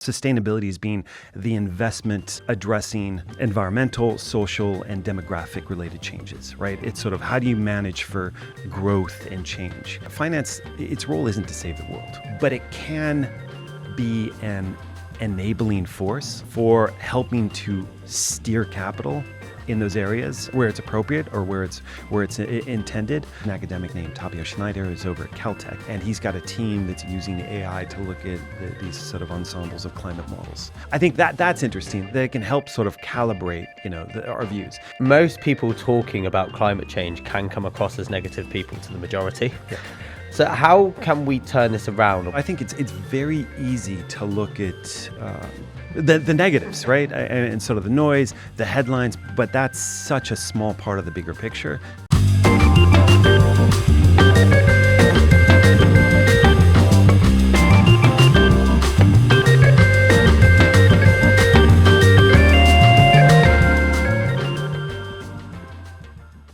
Sustainability as being the investment addressing environmental, social, and demographic related changes, right? It's sort of how do you manage for growth and change? Finance, its role isn't to save the world, but it can be an enabling force for helping to steer capital in those areas where it's appropriate or where it's intended. An academic named Tapio Schneider is over at Caltech, and he's got a team that's using AI to look at these sort of ensembles of climate models. I think that's interesting, that it can help sort of calibrate, our views. Most people talking about climate change can come across as negative people to the majority. Yeah. So how can we turn this around? I think it's very easy to look at the negatives, right? And sort of the noise, the headlines, but that's such a small part of the bigger picture.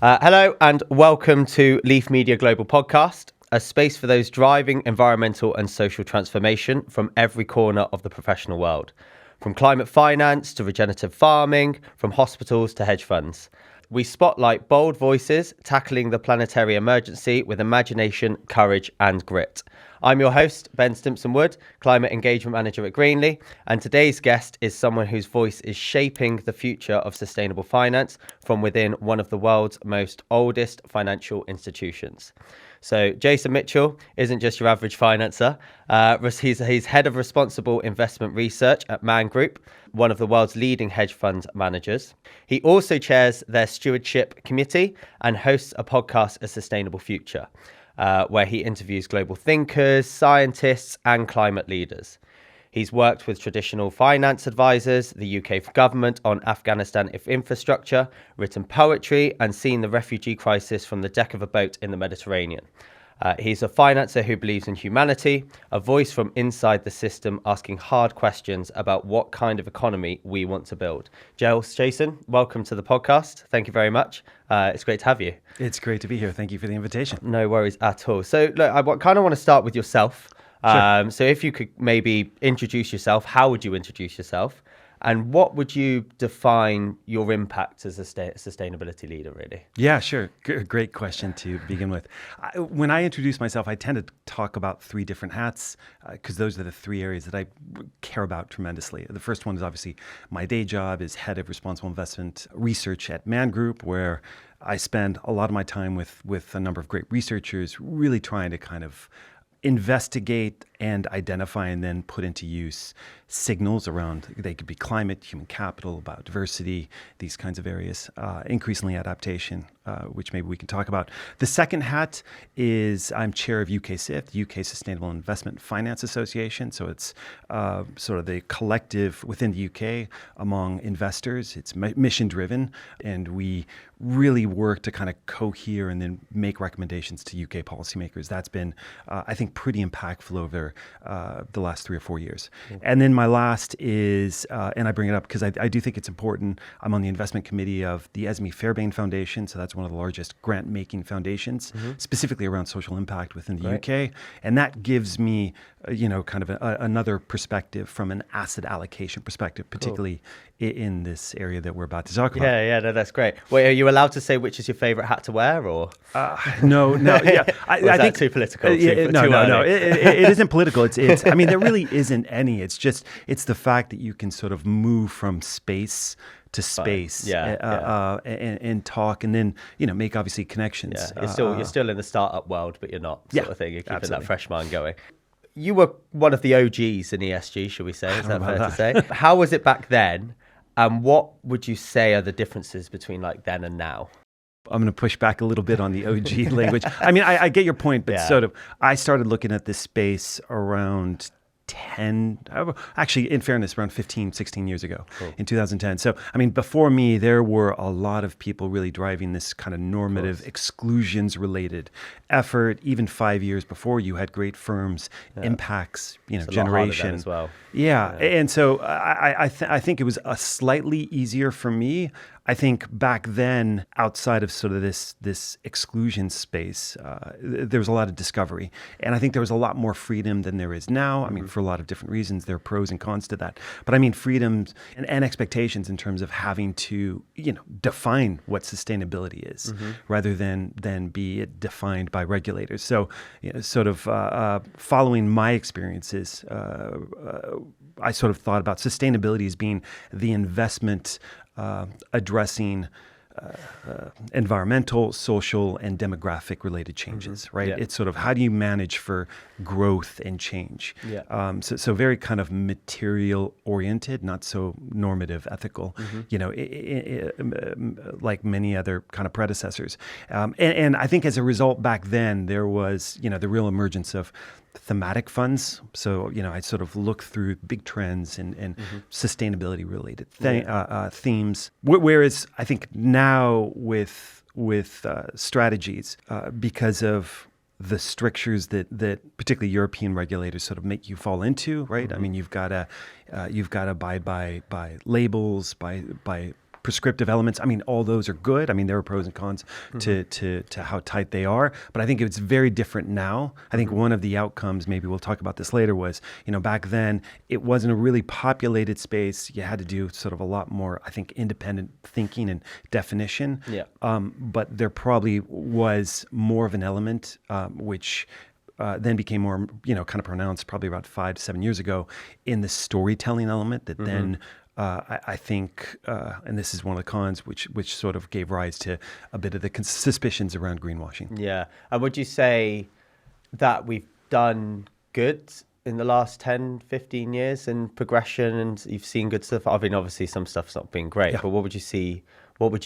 Hello and welcome to Leaf Media Global Podcast, a space for those driving environmental and social transformation from every corner of the professional world. From climate finance to regenerative farming, from hospitals to hedge funds. We spotlight bold voices tackling the planetary emergency with imagination, courage and grit. I'm your host, Ben Simpson-Wood, Climate Engagement Manager at Greenly, and today's guest is someone whose voice is shaping the future of sustainable finance from within one of the world's most oldest financial institutions. So Jason Mitchell isn't just your average financer. He's head of responsible investment research at Man Group, one of the world's leading hedge fund managers. He also chairs their Stewardship Committee and hosts a podcast, A Sustainable Future, where he interviews global thinkers, scientists, and climate leaders. He's worked with traditional finance advisors, the UK government on Afghanistan infrastructure, written poetry, and seen the refugee crisis from the deck of a boat in the Mediterranean. He's a financer who believes in humanity, a voice from inside the system asking hard questions about what kind of economy we want to build. Jason, welcome to the podcast. Thank you very much. It's great to have you. It's great to be here. Thank you for the invitation. No worries at all. So look, I kind of want to start with yourself. Sure. So if you could maybe introduce yourself, how would you introduce yourself? And what would you define your impact as a sustainability leader, really? Yeah, sure. Great question to begin with. When I introduce myself, I tend to talk about three different hats because those are the three areas that I care about tremendously. The first one is obviously my day job is head of responsible investment research at Man Group, where I spend a lot of my time with a number of great researchers really trying to kind of investigate and identify and then put into use signals around, they could be climate, human capital, biodiversity, these kinds of areas, increasingly adaptation, which maybe we can talk about. The second hat is I'm chair of UKSIF, the UK Sustainable Investment Finance Association. So it's sort of the collective within the UK among investors. It's mission driven, and we really work to kind of cohere and then make recommendations to UK policymakers. That's been, I think, pretty impactful over the last 3 or 4 years. Mm-hmm. And then my last is, and I bring it up because I do think it's important, I'm on the investment committee of the Esme Fairbairn Foundation. So that's one of the largest grant-making foundations, specifically around social impact within the UK. And that gives me, kind of another perspective from an asset allocation perspective, particularly in this area that we're about to talk about. Yeah, no, that's great. Wait, are you allowed to say which is your favorite hat to wear, or? No. Yeah, I think too political. No. It isn't political. It's. I mean, there really isn't any. It's the fact that you can sort of move from space to space, and talk, and then make obviously connections. Yeah, you're still in the startup world, but you're not sort of thing. You're keeping that fresh mind going. You were one of the OGs in ESG, shall we say? Is that fair to say? How was it back then? And what would you say are the differences between like then and now? I'm going to push back a little bit on the OG language. I mean, I get your point, but sort of, I started looking at this space around 10, actually, in fairness, around 15, 16 years ago, in 2010. So, I mean, before me, there were a lot of people really driving this kind of normative exclusions-related effort. Even 5 years before, you had great firms, impacts, generation as well. Yeah, and so I think it was a slightly easier for me. I think back then, outside of sort of this exclusion space, there was a lot of discovery. And I think there was a lot more freedom than there is now. I mean, for a lot of different reasons, there are pros and cons to that. But I mean, freedoms and expectations in terms of having to, define what sustainability is rather than be defined by regulators. So, sort of following my experiences, I sort of thought about sustainability as being the investment addressing environmental, social, and demographic related changes, right? Yeah. It's sort of how do you manage for growth and change? Yeah. So very kind of material oriented, not so normative, ethical, like many other kind of predecessors. And I think as a result back then, there was, the real emergence of thematic funds. So, I sort of look through big trends and sustainability related themes. Whereas I think now with strategies, because of the strictures that particularly European regulators sort of make you fall into, right? I mean, you've got to abide by labels, by prescriptive elements. I mean, all those are good. I mean, there are pros and cons to how tight they are, but I think it's very different now. I think one of the outcomes, maybe we'll talk about this later, was, back then it wasn't a really populated space. You had to do sort of a lot more, I think, independent thinking and definition. Yeah. But there probably was more of an element, which then became more, kind of pronounced probably about 5 to 7 years ago in the storytelling element that then I think, and this is one of the cons, which sort of gave rise to a bit of the suspicions around greenwashing. Yeah. And would you say that we've done good in the last 10, 15 years in progression and you've seen good stuff? I mean, obviously some stuff's not been great, but what would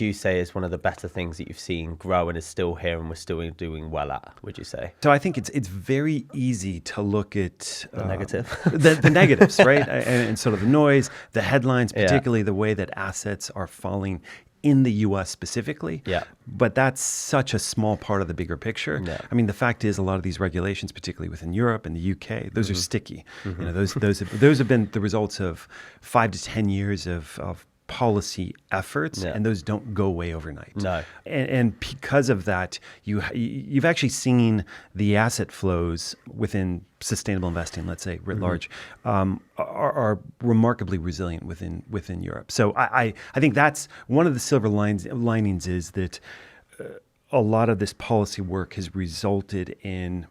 you say is one of the better things that you've seen grow and is still here and we're still doing well at, would you say? So I think it's very easy to look at the negative. the negatives, right? And sort of the noise, the headlines, particularly the way that assets are falling in the U.S. specifically. Yeah. But that's such a small part of the bigger picture. Yeah. I mean, the fact is a lot of these regulations, particularly within Europe and the UK, those are sticky. Those have been the results of 5 to 10 years of policy efforts, and those don't go away overnight. No. And because of that, you've actually seen the asset flows within sustainable investing, let's say writ large, are remarkably resilient within Europe. So I think that's one of the silver linings is that a lot of this policy work has resulted in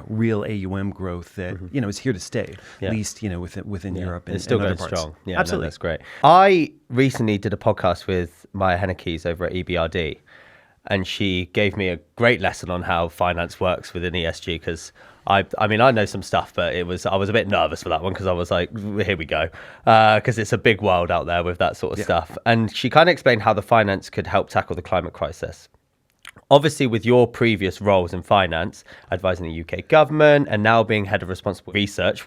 real AUM growth that, is here to stay, at least, within Europe and it's still and other going parts. strong. Yeah, absolutely. No, that's great. I recently did a podcast with Maya Hennekes over at EBRD, and she gave me a great lesson on how finance works within ESG because I know some stuff, but I was a bit nervous for that one because I was like, here we go, because it's a big world out there with that sort of stuff. And she kind of explained how the finance could help tackle the climate crisis. Obviously, with your previous roles in finance, advising the UK government and now being head of responsible research,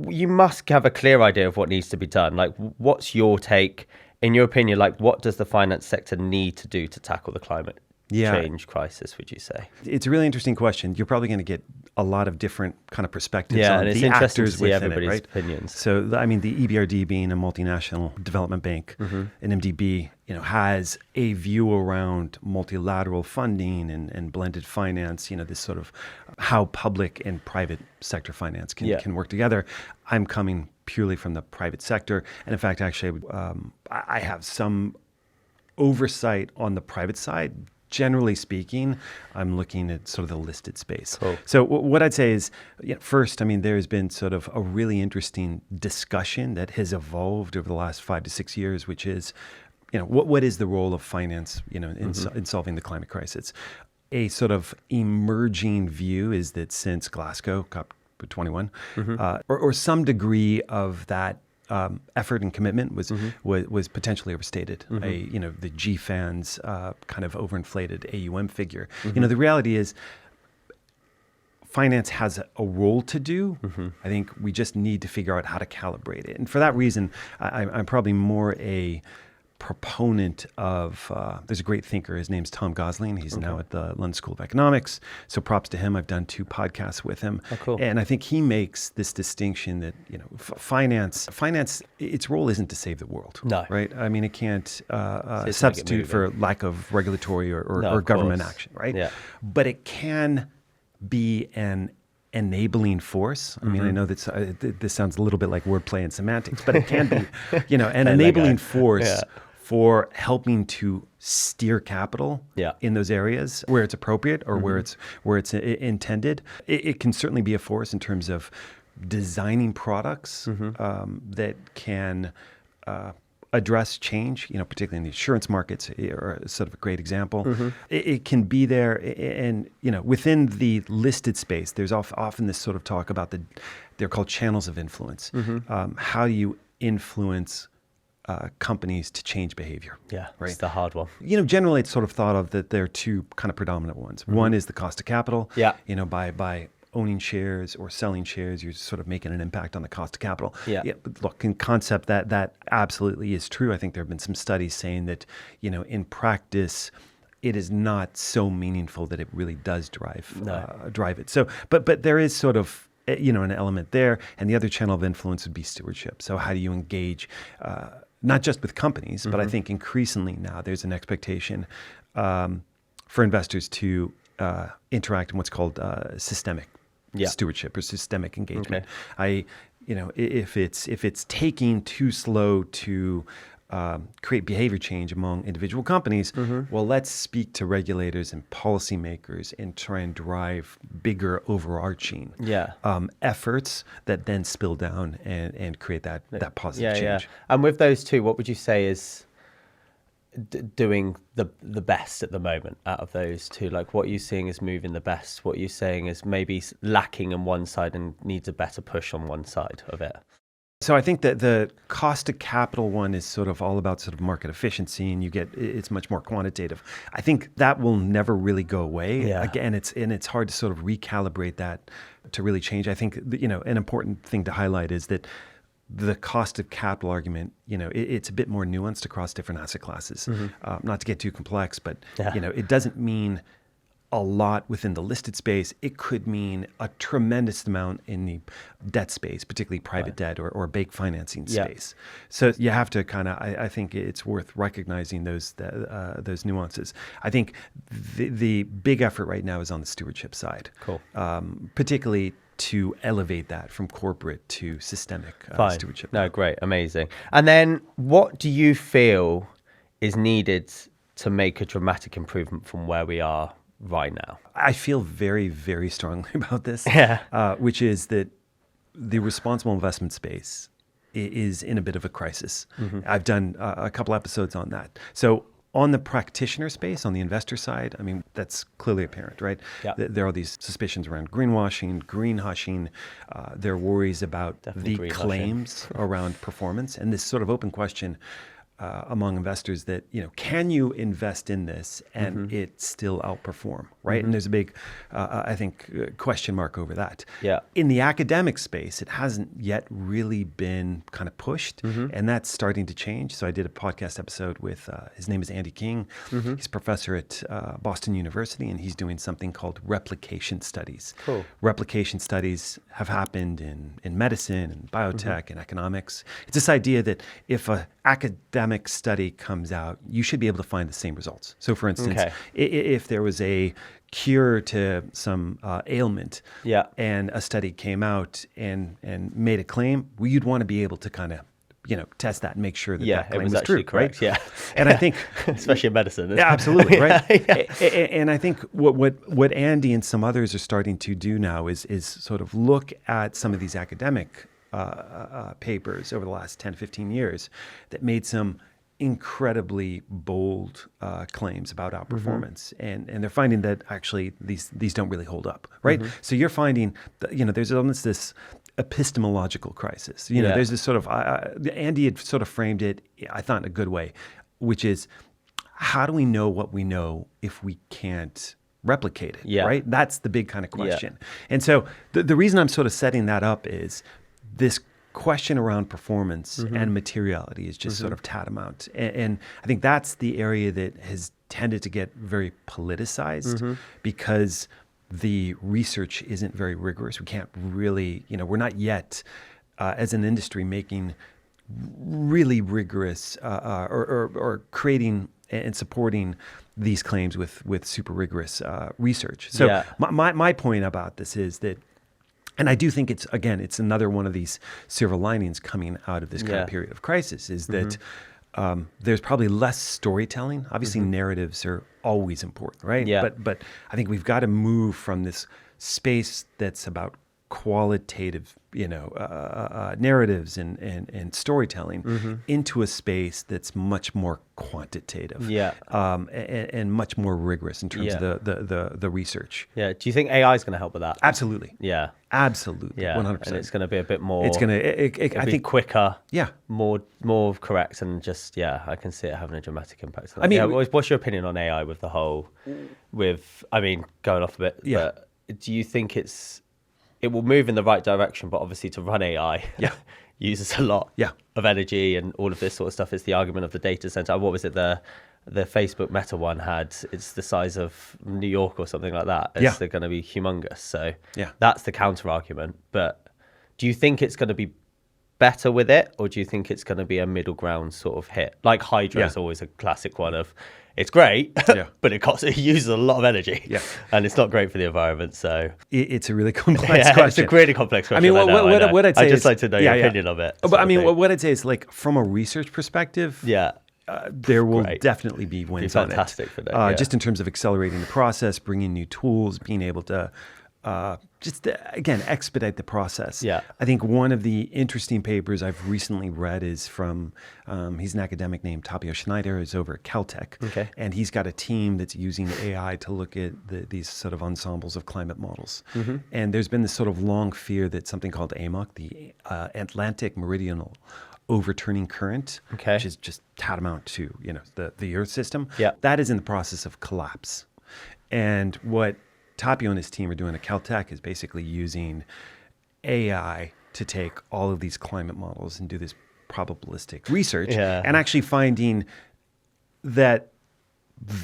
you must have a clear idea of what needs to be done. Like, what's your take, in your opinion, like what does the finance sector need to do to tackle the climate change crisis, would you say? It's a really interesting question. You're probably going to get a lot of different kind of perspectives on and it's the interesting actors to see within everybody's it, right? opinions. So, I mean, the EBRD being a multinational development bank, an MDB, has a view around multilateral funding and blended finance, this sort of how public and private sector finance can work together. I'm coming purely from the private sector. And in fact, actually, I have some oversight on the private side. Generally speaking, I'm looking at sort of the listed space. Cool. So what I'd say is, first, I mean, there's been sort of a really interesting discussion that has evolved over the last 5 to 6 years, which is, what is the role of finance, in solving the climate crisis? A sort of emerging view is that since Glasgow COP21, or some degree of that effort and commitment was potentially overstated. The GFAN's kind of overinflated AUM figure. The reality is finance has a role to do. I think we just need to figure out how to calibrate it. And for that reason, I'm probably more a proponent of, there's a great thinker, his name's Tom Gosling. He's now at the London School of Economics. So props to him. I've done 2 podcasts with him. Oh, cool. And I think he makes this distinction that, finance, its role isn't to save the world. No. Right? I mean, it can't It's substitute for lack of regulatory or government action, right? Yeah. But it can be an enabling force. I mean, I know that this sounds a little bit like wordplay and semantics, but it can be, an enabling force for helping to steer capital in those areas where it's appropriate or where it's intended. It can certainly be a force in terms of designing products that can address change, particularly in the insurance markets, are sort of a great example. It can be there, and within the listed space, there's often this sort of talk about they're called channels of influence. How do you influence companies to change behavior? Yeah, right. It's the hard one. Generally, it's sort of thought of that there are 2 kind of predominant ones. One is the cost of capital. Yeah. By owning shares or selling shares, you're sort of making an impact on the cost of capital. Yeah. But look, in concept, that absolutely is true. I think there have been some studies saying that, in practice, it is not so meaningful that it really does drive it. So, but there is sort of, an element there. And the other channel of influence would be stewardship. So how do you engage, not just with companies, but I think increasingly now there's an expectation for investors to interact in what's called systemic stewardship or systemic engagement. If it's taking too slow to create behavior change among individual companies, well, let's speak to regulators and policymakers and try and drive bigger overarching efforts that then spill down and create that positive change. Yeah. And with those 2, what would you say is doing the best at the moment out of those 2? Like, what are you seeing is moving the best? What are you saying is maybe lacking on one side and needs a better push on one side of it? So I think that the cost of capital one is sort of all about sort of market efficiency, and it's much more quantitative. I think that will never really go away. Yeah. Again, it's hard to sort of recalibrate that to really change. I think an important thing to highlight is that the cost of capital argument, it's a bit more nuanced across different asset classes. Not to get too complex, but it doesn't mean a lot within the listed space. It could mean a tremendous amount in the debt space, particularly private debt or bank financing space. So you have to kind of, I think it's worth recognizing those nuances. I think the big effort right now is on the stewardship side. Cool. Particularly to elevate that from corporate to systemic stewardship. No, great, amazing. And then what do you feel is needed to make a dramatic improvement from where we are right now? I feel very, very strongly about this, which is that the responsible investment space is in a bit of a crisis. I've done a couple episodes on that. So on the practitioner space, on the investor side, I mean, that's clearly apparent, right? Yeah. There are these suspicions around greenwashing, green hushing. There are worries about the claims around performance, and this sort of open question among investors that, can you invest in this and it still outperform, right? And there's a big, I think, question mark over that. Yeah. In the academic space, it hasn't yet really been kind of pushed, and that's starting to change. So I did a podcast episode with, his name is Andy King. He's a professor at Boston University, and he's doing something called replication studies. Cool. Replication studies have happened in medicine and biotech and economics. It's this idea that if an academic study comes out, you should be able to find the same results. So for instance, if there was a cure to some ailment and a study came out and made a claim, well, you'd want to be able to kind of test that and make sure that that claim was true, correct, right? Yeah. And I think, especially in medicine, absolutely, right? And I think what Andy and some others are starting to do now is sort of look at some of these academic papers over the last 10, 15 years that made some incredibly bold claims about outperformance, and they're finding that actually these don't really hold up, right? So you're finding that, there's almost this epistemological crisis. There's this sort of Andy had sort of framed it, I thought, in a good way, which is, how do we know what we know if we can't replicate it, right? That's the big kind of question. And so the reason I'm sort of setting that up is this question around performance and materiality is just sort of tantamount. And I think that's the area that has tended to get very politicized because the research isn't very rigorous. We can't really, we're not yet, as an industry, making really rigorous or creating and supporting these claims with super rigorous research. So my point about this is that, and I do think it's another one of these silver linings coming out of this kind of period of crisis, is that there's probably less storytelling. Obviously, narratives are always important, right? Yeah. But I think we've got to move from this space that's about qualitative, narratives and storytelling into a space that's much more quantitative, and much more rigorous in terms of the research. Yeah. Do you think AI is going to help with that? Absolutely. Yeah. Absolutely. Yeah. 100%. And it's going to be a bit more. It's going to. I think quicker. Yeah. More correct, and just I can see it having a dramatic impact. I mean, what's your opinion on AI with the whole? Going off a bit. Yeah. But do you think it will move in the right direction, but obviously to run AI uses a lot of energy and all of this sort of stuff. It's the argument of the data center. What was it? The Facebook Meta one had, it's the size of New York or something like that. They're going to be humongous. So that's the counter argument. But do you think it's going to be better with it, or do you think it's going to be a middle ground sort of hit? Like Hydra is always a classic one of, it's great, but it uses a lot of energy, and it's not great for the environment. So it's a really complex question. It's a really complex question. I mean, what I'd say I'd just is, like to know your opinion of it. But I mean, what I'd say is, like, from a research perspective, there will definitely be wins on it. Fantastic for that. Just in terms of accelerating the process, bringing new tools, being able to again expedite the process. I think one of the interesting papers I've recently read is from he's an academic named Tapio Schneider, who's over at Caltech, and he's got a team that's using AI to look at these sort of ensembles of climate models. And there's been this sort of long fear that something called AMOC, the Atlantic Meridional Overturning Current, which is just tantamount to the Earth system, that is in the process of collapse. And what Tapio and his team are doing at Caltech is basically using AI to take all of these climate models and do this probabilistic research, and actually finding that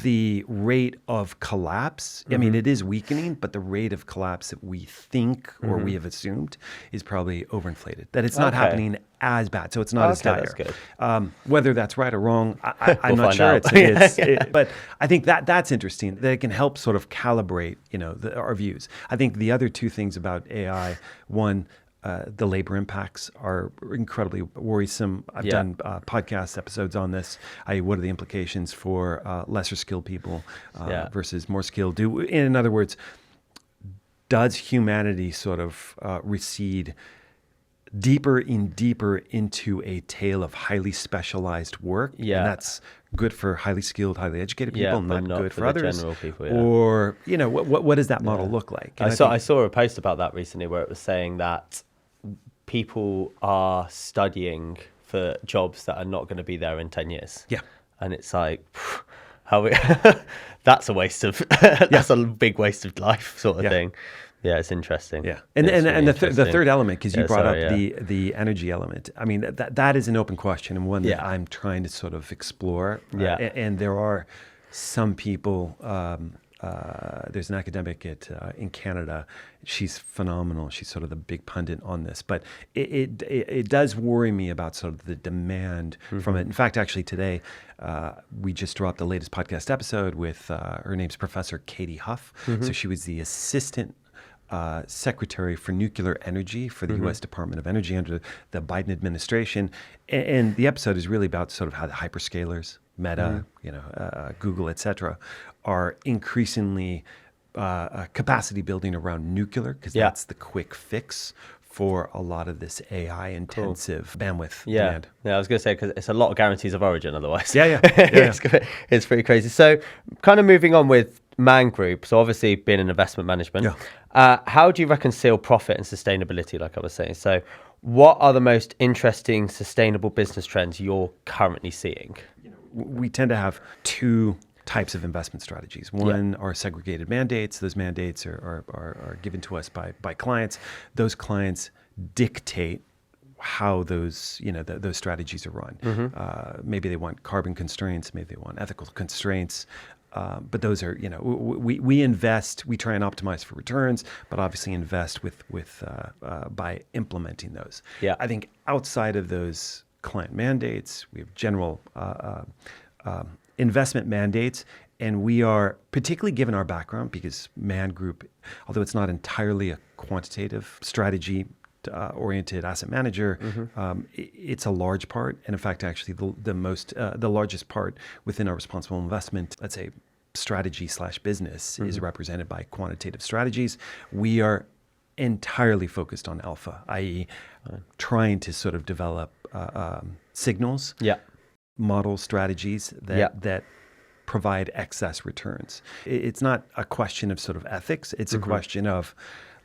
the rate of collapse, I mean, it is weakening, but the rate of collapse that we think or we have assumed is probably overinflated, that it's not happening as bad. So it's not as dire. That's good. Whether that's right or wrong, I'm not sure. But I think that's interesting, that it can help sort of calibrate, our views. I think the other two things about AI, one, the labor impacts are incredibly worrisome. I've done podcast episodes on this. What are the implications for lesser skilled people versus more skilled? In other words, does humanity sort of recede deeper and deeper into a tale of highly specialized work? And that's good for highly skilled, highly educated people, not good for others. General people, Or, what does that model look like? I saw a post about that recently where it was saying that people are studying for jobs that are not going to be there in 10 years. And it's like, that's a waste of, that's a big waste of life sort of thing. Yeah, it's interesting. And the third element, because you brought up the energy element. I mean, that is an open question, and one that I'm trying to sort of explore. And there are some people, there's an academic in Canada. She's phenomenal. She's sort of the big pundit on this. But it does worry me about sort of the demand from it. In fact, actually today, we just dropped the latest podcast episode with, her name's Professor Katie Huff. So she was the assistant Secretary for Nuclear Energy for the U.S. Department of Energy under the Biden administration. And the episode is really about sort of how the hyperscalers, Meta, Google, et cetera, are increasingly capacity building around nuclear, because that's the quick fix for a lot of this AI intensive bandwidth demand. Yeah, I was going to say, because it's a lot of guarantees of origin otherwise. It's pretty crazy. So kind of moving on with Man Group, so obviously being in investment management, how do you reconcile profit and sustainability, like I was saying? So what are the most interesting sustainable business trends you're currently seeing? We tend to have two types of investment strategies. One are segregated mandates. Those mandates are given to us by clients. Those clients dictate how those, those strategies are run. Maybe they want carbon constraints, maybe they want ethical constraints. But those are, we invest, we try and optimize for returns, but obviously invest by implementing those. Yeah. I think outside of those client mandates, we have general investment mandates, and we are, particularly given our background, because Man Group, although it's not entirely a quantitative strategy oriented asset manager, it's a large part, and in fact, actually the largest part within our responsible investment, let's say, strategy/business is represented by quantitative strategies. We are entirely focused on alpha, i.e., trying to sort of develop signals, model strategies that provide excess returns. It's not a question of sort of ethics. It's a question of,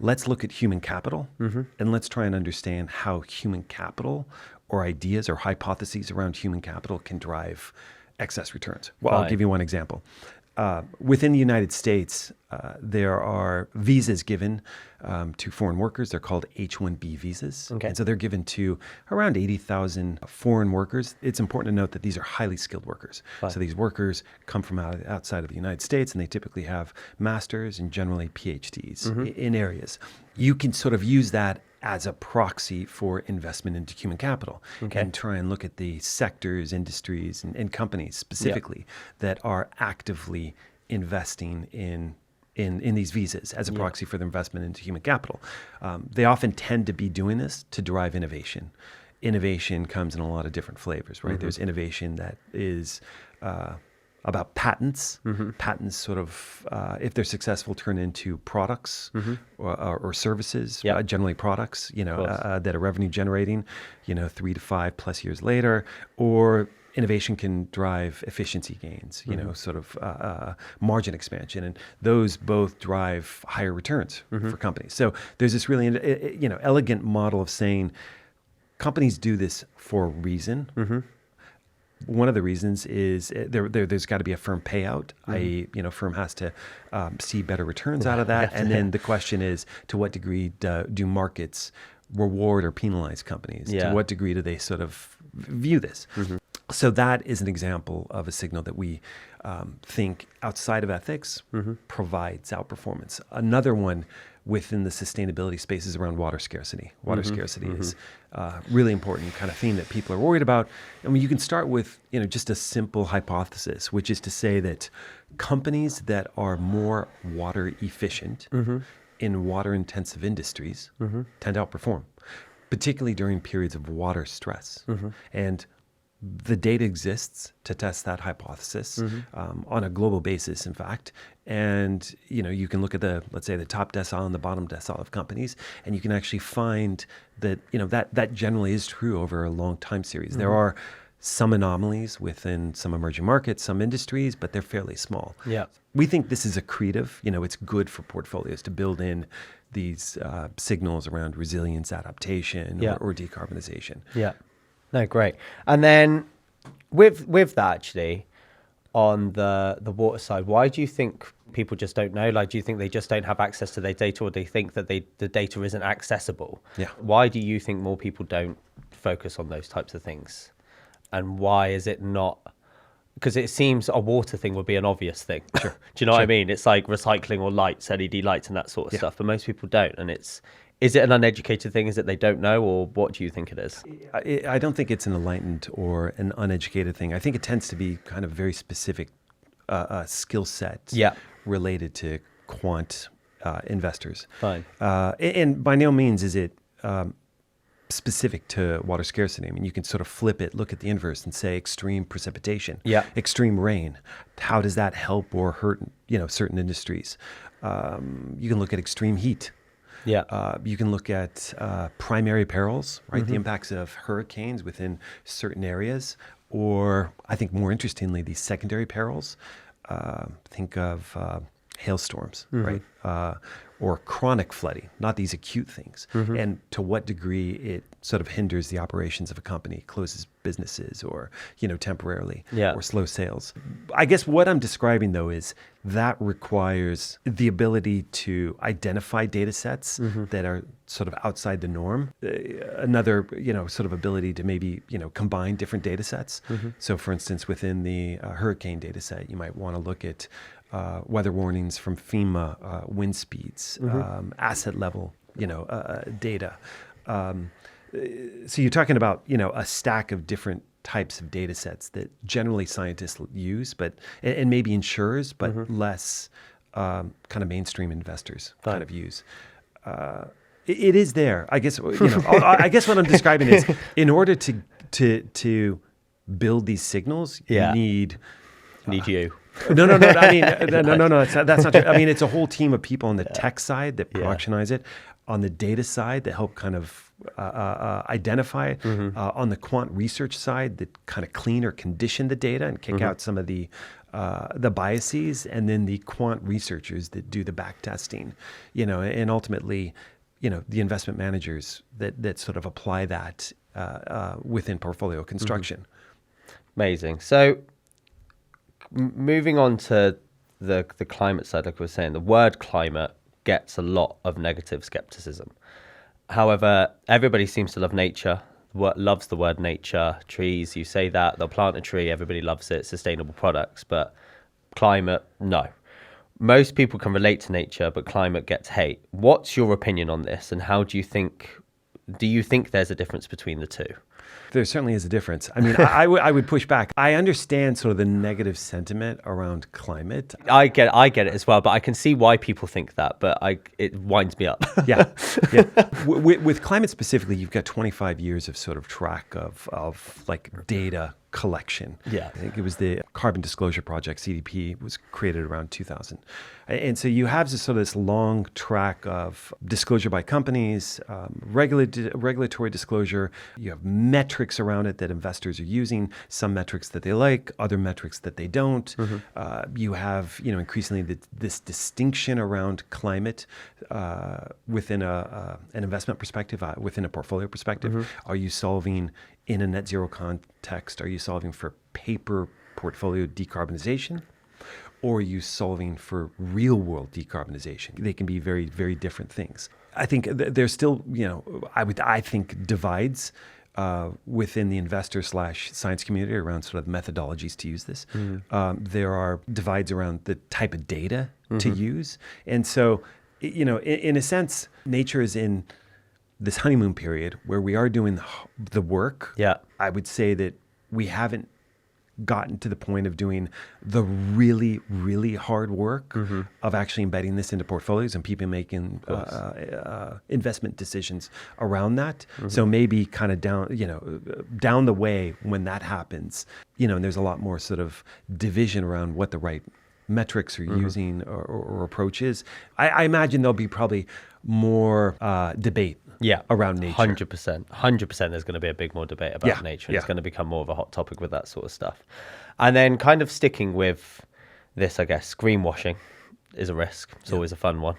let's look at human capital and let's try and understand how human capital or ideas or hypotheses around human capital can drive excess returns. Well, I'll give you one example. Within the United States, there are visas given to foreign workers. They're called H-1B visas. Okay. And so they're given to around 80,000 foreign workers. It's important to note that these are highly skilled workers. Fine. So these workers come from outside of the United States, and they typically have masters and generally PhDs in areas. You can sort of use that as a proxy for investment into human capital, and try and look at the sectors, industries, and companies specifically that are actively investing in these visas as a proxy for their investment into human capital. They often tend to be doing this to drive innovation. Innovation comes in a lot of different flavors, right? There's innovation that is about patents. Patents sort of, if they're successful, turn into products or services, generally products, that are revenue generating, 3 to 5 plus years later. Or innovation can drive efficiency gains, sort of margin expansion. And those both drive higher returns for companies. So there's this really, elegant model of saying companies do this for a reason. One of the reasons is there's got to be a firm payout, i.e., firm has to see better returns out of that. And then the question is, to what degree do markets reward or penalize companies? To what degree do they sort of view this? So that is an example of a signal that we think outside of ethics provides outperformance. Another one within the sustainability space is around water scarcity. Water scarcity is really important kind of theme that people are worried about. I mean, you can start with just a simple hypothesis, which is to say that companies that are more water efficient in water intensive industries tend to outperform, particularly during periods of water stress. And the data exists to test that hypothesis on a global basis, in fact. And, you can look at let's say the top decile and the bottom decile of companies, and you can actually find that, that generally is true over a long time series. There are some anomalies within some emerging markets, some industries, but they're fairly small. We think this is accretive. It's good for portfolios to build in these signals around resilience, adaptation, or decarbonization. No, great. And then with that, actually, on the water side, why do you think people just don't know? Like, do you think they just don't have access to their data, or they think that the data isn't accessible? Why do you think more people don't focus on those types of things? And why is it not? Because it seems a water thing would be an obvious thing. Do you know what I mean? It's like recycling or lights, LED lights and that sort of stuff. But most people don't. And is it an uneducated thing? Is it they don't know? Or what do you think it is? I don't think it's an enlightened or an uneducated thing. I think it tends to be kind of very specific skill set related to quant investors. Fine. And by no means is it specific to water scarcity. I mean, you can sort of flip it, look at the inverse and say extreme precipitation, extreme rain. How does that help or hurt, certain industries? You can look at extreme heat. You can look at primary perils, right? The impacts of hurricanes within certain areas, or I think more interestingly, these secondary perils. Think of hailstorms, right? or chronic flooding, not these acute things, and to what degree it sort of hinders the operations of a company, closes businesses or, temporarily, or slow sales. I guess what I'm describing, though, is that requires the ability to identify data sets that are sort of outside the norm. Another, sort of ability to maybe, combine different data sets. So, for instance, within the hurricane data set, you might want to look at weather warnings from FEMA, wind speeds, asset level, data. So you're talking about, a stack of different types of data sets that generally scientists use, and maybe insurers, but less kind of mainstream investors kind of use. It is there. I guess, I guess what I'm describing is in order to build these signals, you need you. No. I mean, no. That's not true. I mean, it's a whole team of people on the tech side that productionize it, on the data side that help kind of identify it, on the quant research side that kind of clean or condition the data and kick out some of the biases, and then the quant researchers that do the back testing, and ultimately, the investment managers that sort of apply that within portfolio construction. Amazing. So moving on to the climate side, like I was saying, the word climate gets a lot of negative skepticism. However, everybody seems to love nature, loves the word nature, trees, you say that, they'll plant a tree, everybody loves it, sustainable products, but climate, no. Most people can relate to nature, but climate gets hate. What's your opinion on this, and do you think there's a difference between the two? There certainly is a difference. I mean, I would push back. I understand sort of the negative sentiment around climate. I get it as well, but I can see why people think that, but it winds me up. Yeah. With climate specifically, you've got 25 years of sort of track of like data collection. Yeah. I think it was the Carbon Disclosure Project, CDP, was created around 2000. And so you have this long track of disclosure by companies, regulatory disclosure. You have metrics around it that investors are using, some metrics that they like, other metrics that they don't. You have, increasingly this distinction around climate within an investment perspective, within a portfolio perspective. Are you solving in a net zero context? Are you solving for paper portfolio decarbonization? Or are you solving for real world decarbonization? They can be very, very different things. I think there's still, I think divides within the investor/science community around sort of methodologies to use this. There are divides around the type of data to use. And so, in a sense, nature is in this honeymoon period where we are doing the work. Yeah. I would say that we haven't gotten to the point of doing the really, really hard work of actually embedding this into portfolios and people making investment decisions around that. So maybe kind of down the way when that happens, and there's a lot more sort of division around what the right metrics are using or approaches. I imagine there'll be probably more debate around nature. 100%. There's going to be a big more debate about nature. And it's going to become more of a hot topic with that sort of stuff. And then kind of sticking with this, I guess, greenwashing is a risk. It's always a fun one.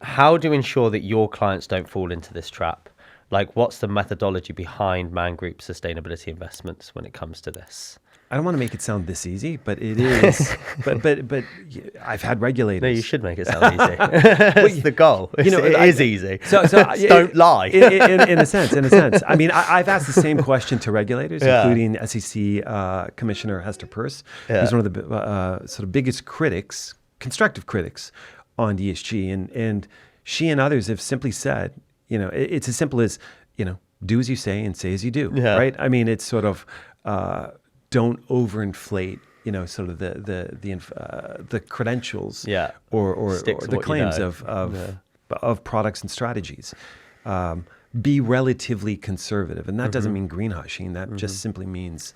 How do you ensure that your clients don't fall into this trap? Like, what's the methodology behind Man Group sustainability investments when it comes to this? I don't want to make it sound this easy, but it is. but I've had regulators. No, you should make it sound easy. It's the goal. It is easy. So don't lie. In a sense. I mean, I've asked the same question to regulators, including SEC Commissioner Hester Peirce, who's one of the sort of biggest critics, constructive critics on ESG, and she and others have simply said, it's as simple as, do as you say and say as you do, right? I mean, it's sort of. Don't overinflate, sort of the credentials, or the claims of products and strategies. Be relatively conservative, and that doesn't mean greenwashing. That just simply means,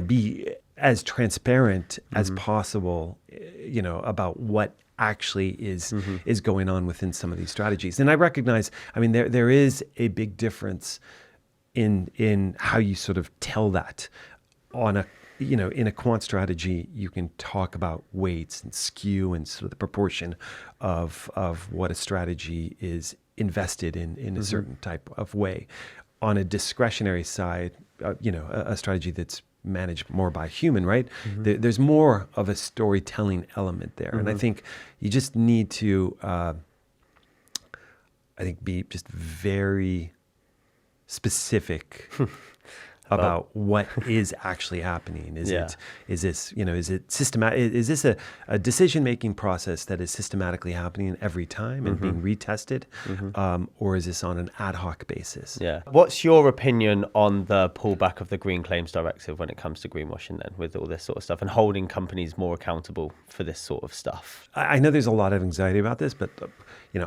be as transparent as possible, about what actually is going on within some of these strategies. And I recognize, I mean, there is a big difference in how you sort of tell that on in a quant strategy, you can talk about weights and skew and sort of the proportion of what a strategy is invested in a certain type of way. On a discretionary side, a strategy that's managed more by a human, right? There's more of a storytelling element there. And I think you just need to, be just very specific about what is actually happening. Is it systematic? Is this a decision-making process that is systematically happening every time and being retested? Or is this on an ad hoc basis? Yeah. What's your opinion on the pullback of the Green Claims Directive when it comes to greenwashing then, with all this sort of stuff and holding companies more accountable for this sort of stuff? I know there's a lot of anxiety about this, but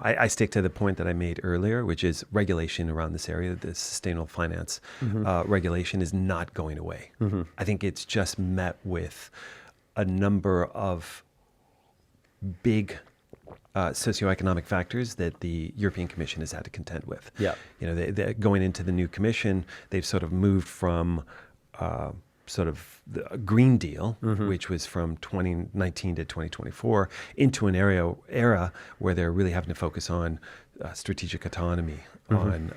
I stick to the point that I made earlier, which is regulation around this area. The sustainable finance regulation is not going away. I think it's just met with a number of big socioeconomic factors that the European Commission has had to contend with. Yeah. They going into the new Commission, they've sort of moved from sort of the Green Deal, which was from 2019 to 2024, into an era where they're really having to focus on strategic autonomy, on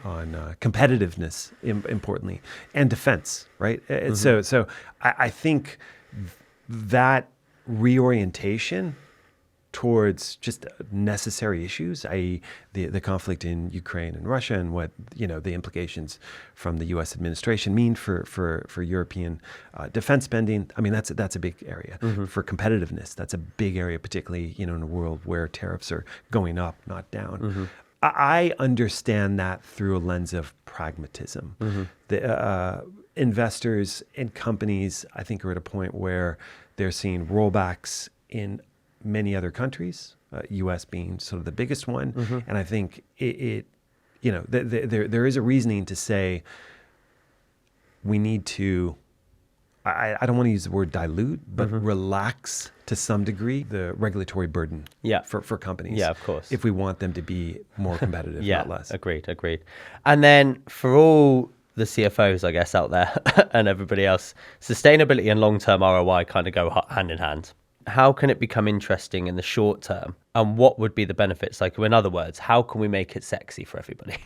competitiveness, importantly, and defense, right? So I think that reorientation towards just necessary issues, i.e. the conflict in Ukraine and Russia, and what the implications from the U.S. administration mean for European defense spending. I mean, that's a big area. For competitiveness, that's a big area, particularly in a world where tariffs are going up, not down. I understand that through a lens of pragmatism. The investors and companies, I think, are at a point where they're seeing rollbacks in many other countries, U.S. being sort of the biggest one. And I think there is a reasoning to say we need to, I don't want to use the word dilute, but relax to some degree the regulatory burden for companies. Yeah, of course. If we want them to be more competitive, not less. Agreed. And then for all the CFOs, I guess, out there and everybody else, sustainability and long-term ROI kind of go hand in hand. How can it become interesting in the short term? And what would be the benefits? Like, in other words, how can we make it sexy for everybody?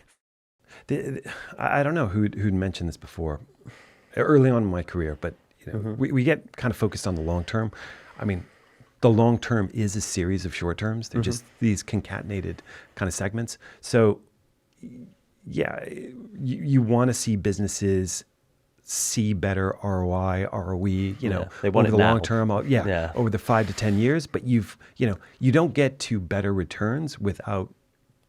I don't know who'd mentioned this before, early on in my career, but we get kind of focused on the long term. I mean, the long term is a series of short terms. They're just these concatenated kind of segments. So, yeah, you want to see businesses see better ROI, ROE, they want over the long term, over the 5 to 10 years. But you don't get to better returns without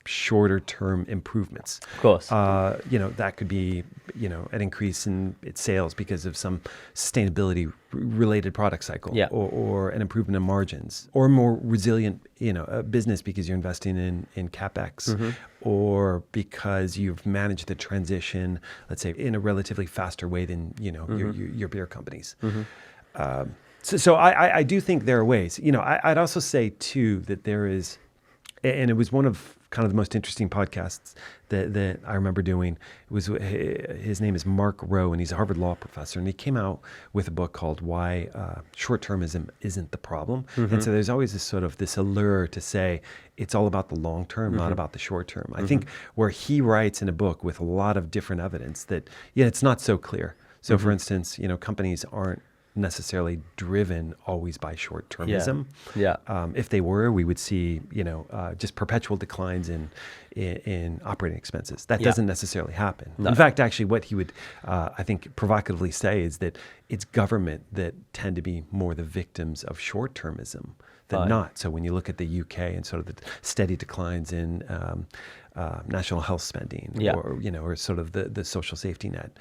shorter term improvements. Of course. That could be, an increase in its sales because of some sustainability related product cycle, or an improvement in margins, or more resilient, business because you're investing in CapEx, or because you've managed the transition, let's say, in a relatively faster way than, your peer companies. So I do think there are ways. I'd also say too that there is, and it was one of kind of the most interesting podcasts that I remember doing. It was, his name is Mark Rowe, and he's a Harvard Law professor, and he came out with a book called Why Short-Termism Isn't the Problem. And so there's always this allure to say it's all about the long term, not about the short term. I think where he writes in a book with a lot of different evidence that, it's not so clear. So for instance, companies aren't necessarily driven always by short-termism. If they were, we would see, just perpetual declines in operating expenses. That doesn't necessarily happen. No. In fact, actually, what he would, I think, provocatively say is that it's government that tend to be more the victims of short-termism than not. So when you look at the UK and sort of the steady declines in national health spending, or sort of the social safety net,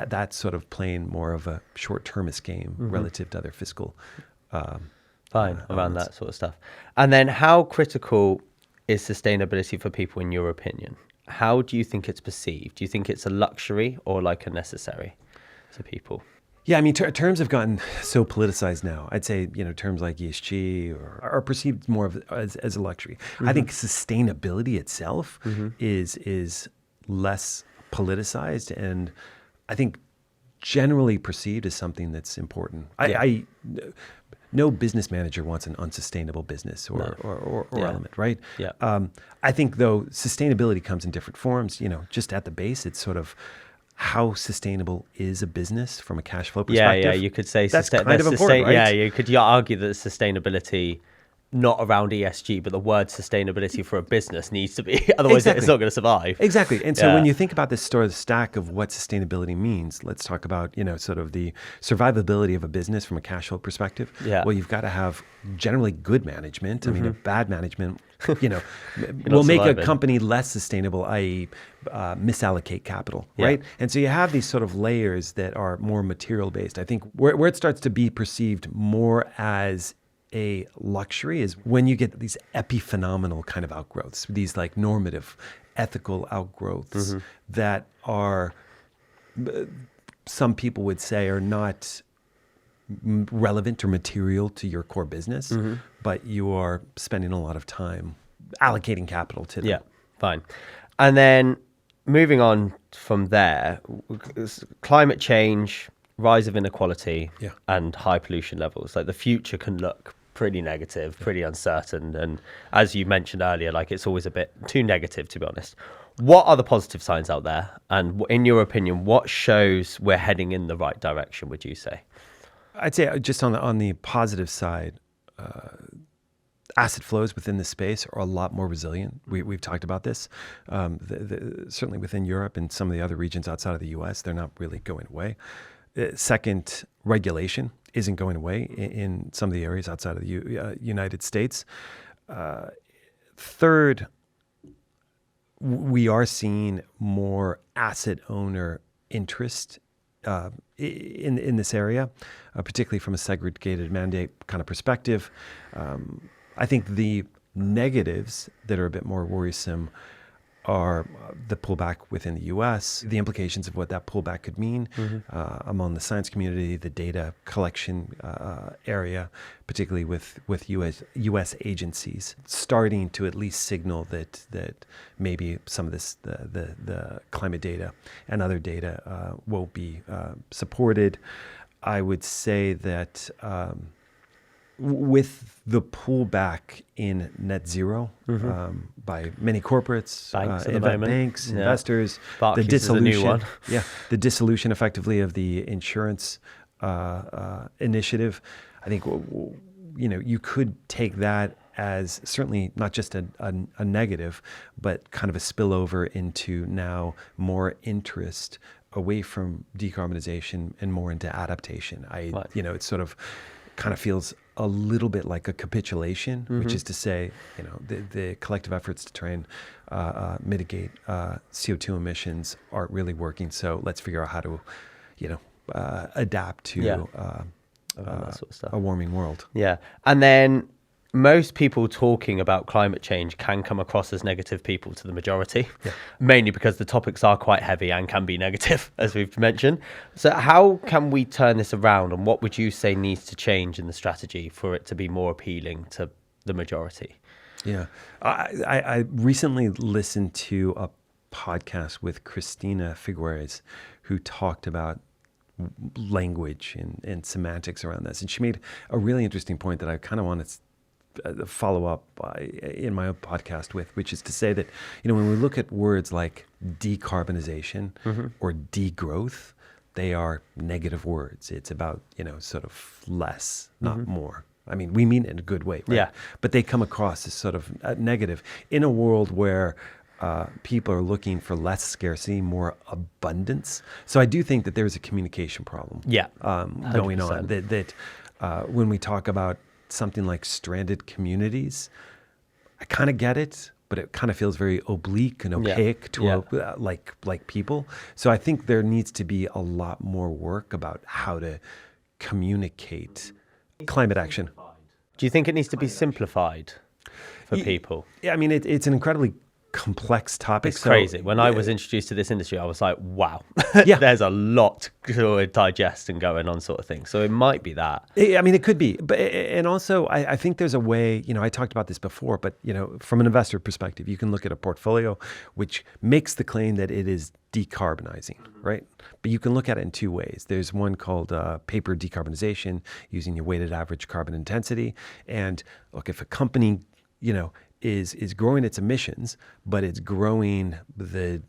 that's sort of playing more of a short-termist game relative to other fiscal around that sort of stuff. And then how critical is sustainability for people in your opinion? How do you think it's perceived? Do you think it's a luxury or like a necessary to people? Yeah, I mean, terms have gotten so politicized now. I'd say, terms like ESG are perceived more of as a luxury. I think sustainability itself is less politicized, and I think generally perceived as something that's important. No business manager wants an unsustainable business or element, right? Yeah. I think, though, sustainability comes in different forms. Just at the base, it's sort of how sustainable is a business from a cash flow perspective. Yeah, you could say that's kind of important, right? Yeah, you could argue that sustainability, not around ESG, but the word sustainability for a business needs to be, otherwise it's not going to survive. Exactly. And so when you think about this sort of stack of what sustainability means, let's talk about, sort of the survivability of a business from a cash flow perspective. Yeah. Well, you've got to have generally good management. I mean, a bad management, will make a company less sustainable, i.e. Misallocate capital, right? And so you have these sort of layers that are more material based. I think where it starts to be perceived more as a luxury is when you get these epiphenomenal kind of outgrowths, these like normative, ethical outgrowths that are, some people would say, are not relevant or material to your core business, but you are spending a lot of time allocating capital to them. Yeah, fine. And then moving on from there, climate change, rise of inequality, and high pollution levels. Like the future can look pretty negative, pretty uncertain. And as you mentioned earlier, like it's always a bit too negative, to be honest. What are the positive signs out there? And in your opinion, what shows we're heading in the right direction, would you say? I'd say just on the positive side, asset flows within the space are a lot more resilient. We've talked about this. Certainly within Europe and some of the other regions outside of the US, they're not really going away. Second, regulation isn't going away in some of the areas outside of the United States. Third, we are seeing more asset owner interest in this area, particularly from a segregated mandate kind of perspective. I think the negatives that are a bit more worrisome are the pullback within the U.S., the implications of what that pullback could mean among the science community, the data collection area, particularly with U.S. agencies, starting to at least signal that maybe some of this, the climate data and other data won't be supported. I would say that with the pullback in net zero by many corporates, banks, investors, Barclays the dissolution, is a new one. The dissolution effectively of the insurance initiative. I think you could take that as certainly not just a negative, but kind of a spillover into now more interest away from decarbonization and more into adaptation. It sort of kind of feels a little bit like a capitulation, which is to say, the collective efforts to try and mitigate CO2 emissions aren't really working. So let's figure out how to, adapt to that sort of stuff. A warming world. Yeah, and then most people talking about climate change can come across as negative people to the majority, mainly because the topics are quite heavy and can be negative, as we've mentioned. So how can we turn this around, and what would you say needs to change in the strategy for it to be more appealing to the majority? Yeah, I recently listened to a podcast with Christina Figueres, who talked about language and semantics around this. And she made a really interesting point that I kind of want to follow up in my own podcast with, which is to say that, when we look at words like decarbonization or degrowth, they are negative words. It's about, sort of less, not more. I mean, we mean it in a good way, right? Yeah. But they come across as sort of negative in a world where people are looking for less scarcity, more abundance. So I do think that there's a communication problem going on. That when we talk about something like stranded communities, I kind of get it, but it kind of feels very oblique and opaque to like people. So I think there needs to be a lot more work about how to communicate climate action. Do you think it needs to be simplified for people? Yeah, I mean, it's an incredibly complex topic. It's crazy. When I was introduced to this industry, I was like, wow, Yeah. there's a lot to digest and going on sort of thing. So it might be that. I mean, it could be, but and also I think there's a way. I talked about this before, but from an investor perspective, you can look at a portfolio which makes the claim that it is decarbonizing, right? But you can look at it in two ways. There's one called paper decarbonization, using your weighted average carbon intensity. And look, if a company, is growing its emissions, but it's growing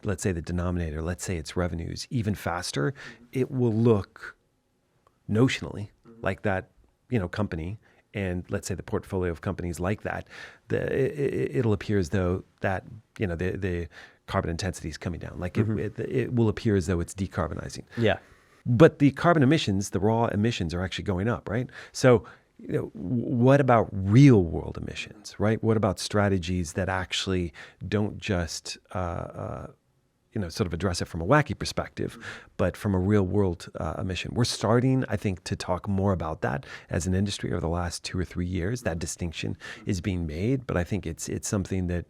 let's say the denominator, let's say its revenues even faster, it will look notionally like that, company, and let's say the portfolio of companies like that, it'll appear as though that, the carbon intensity is coming down. Like it will appear as though it's decarbonizing. Yeah. But the carbon emissions, the raw emissions, are actually going up, right? So, what about real world emissions, right? What about strategies that actually don't just, sort of address it from a wacky perspective, but from a real world emission? We're starting, I think, to talk more about that as an industry over the last 2 or 3 years. That distinction is being made, but I think it's something that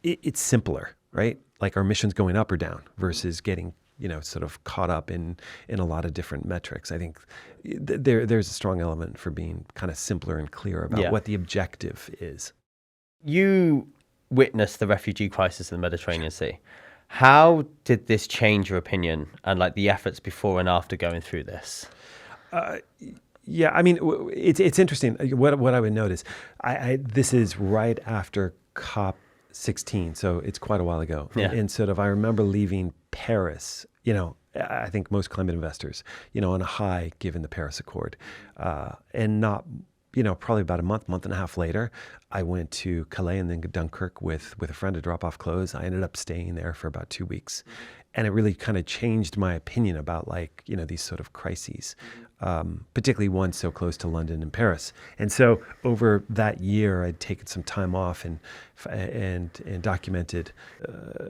it's simpler, right? Like, our emissions going up or down versus getting sort of caught up in a lot of different metrics. I think there's a strong element for being kind of simpler and clear about what the objective is. You witnessed the refugee crisis in the Mediterranean Sea. How did this change your opinion and like the efforts before and after going through this? Yeah, I mean, it's interesting. What I would notice, this is right after COP16, so it's quite a while ago. Yeah. And sort of, I remember leaving Paris, I think most climate investors, on a high given the Paris Accord. And not, probably about a month and a half later, I went to Calais and then Dunkirk with a friend to drop off clothes. I ended up staying there for about 2 weeks. And it really kind of changed my opinion about these sort of crises, particularly one so close to London and Paris. And so over that year, I'd taken some time off and documented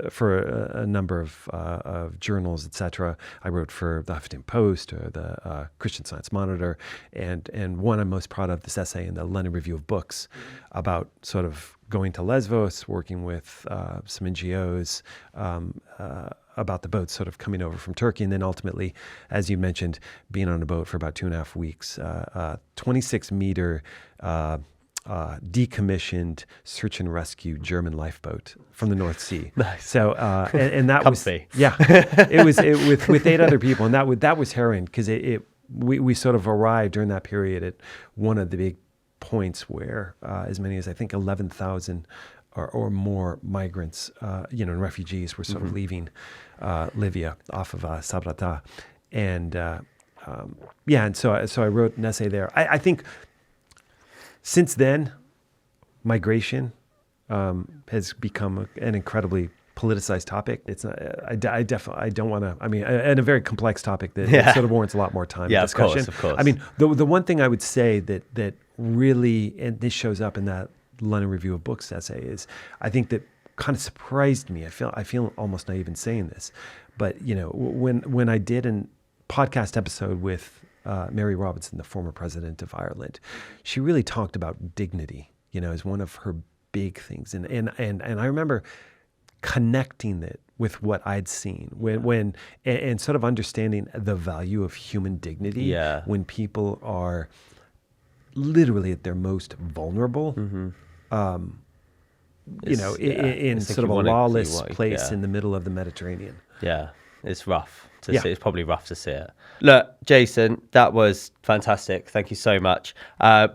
for a number of journals, etc. I wrote for the Huffington Post or the Christian Science Monitor, and one I'm most proud of, this essay in the London Review of Books about sort of going to Lesbos, working with some NGOs, about the boat sort of coming over from Turkey. And then ultimately, as you mentioned, being on a boat for about 2.5 weeks, 26-meter decommissioned search and rescue German lifeboat from the North Sea. Nice. So, and that Comfy. was, yeah, it was with 8 other people. And that was harrowing because we sort of arrived during that period at one of the big points where as many as I think 11,000 or more migrants, and refugees were sort of leaving Libya off of Sabrata, and and so I wrote an essay there. I think since then, migration has become an incredibly politicized topic. It's not, I don't want to. I mean, and a very complex topic that sort of warrants a lot more time and discussion. Of course. I mean, the one thing I would say that really, and this shows up in that London Review of Books essay, is I think that kind of surprised me. I feel almost naive in saying this, but when I did a podcast episode with Mary Robinson, the former president of Ireland, she really talked about dignity, as one of her big things, and I remember connecting it with what I'd seen when and sort of understanding the value of human dignity when people are literally at their most vulnerable. In sort of a lawless place in the middle of the Mediterranean. Yeah, it's rough to see. It's probably rough to see it. Look, Jason, that was fantastic. Thank you so much.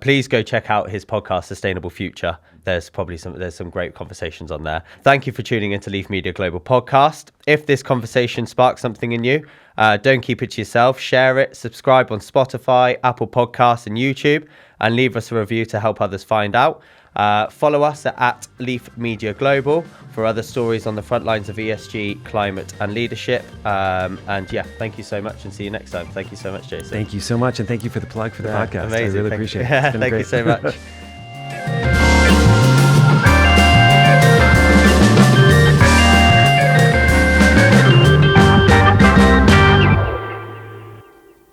Please go check out his podcast, Sustainable Future. There's some great conversations on there. Thank you for tuning into Leaf Media Global Podcast. If this conversation sparks something in you, don't keep it to yourself. Share it, subscribe on Spotify, Apple Podcasts and YouTube, and leave us a review to help others find out. Follow us at Leaf Media Global for other stories on the front lines of ESG, climate and leadership. Thank you so much and see you next time. Thank you so much, Jason. Thank you so much, and thank you for the plug for the podcast. Amazing. I really appreciate it. Thank you so much.